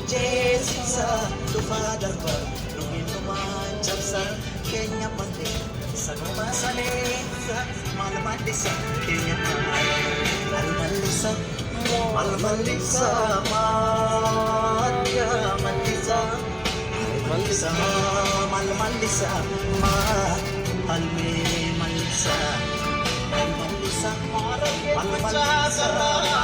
Jessica, lumadar ba? Lungin lumanjab sa Kenya mati. Sa numasalita, malamalisa, Kenya mati. Malamalisa, malamalisa, Maria Malisa. Malisa, malamalisa, Malme Malisa. Malmalisa, malamalisa,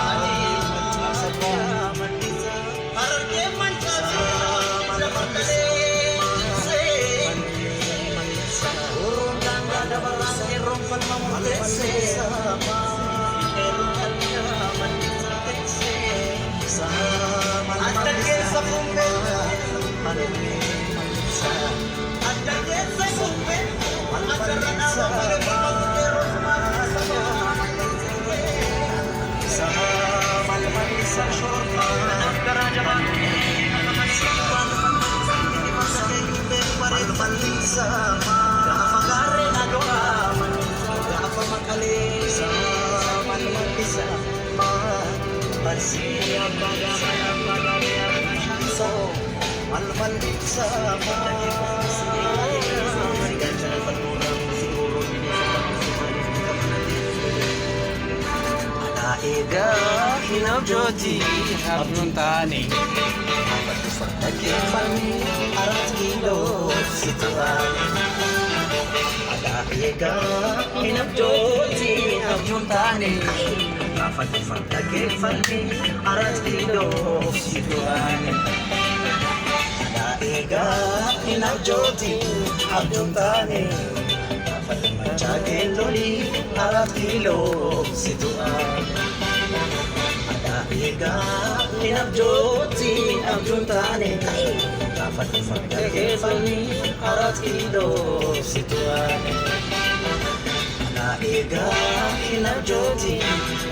Ega hinaw joti abnun tani Nagkipani arat kilo situan Ada ega hinaw joti abnun tani Nagkipani arat kilo situan Ada ega hinaw joti abnun tani Jagin loli arat kilo situan Ada ega hinabjoti abjuntane Dapat magkakifani arat kilo situan Ada ega hinabjoti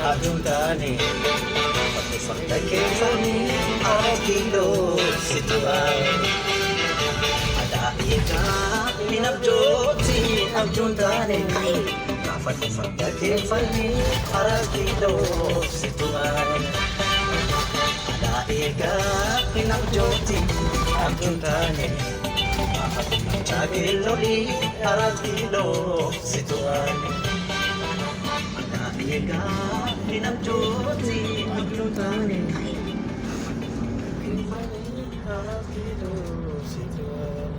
abjuntane Dapat magkakifani arat kilo situan Ada ega hinabjoti abjuntane Dapat magkakifani arat kilo situan Ada ega hinabjoti abjuntane Dapat magkakiloli arat kilo situan Ada ega hinabjoti abjuntane Dapat magkakifani arat kilo situan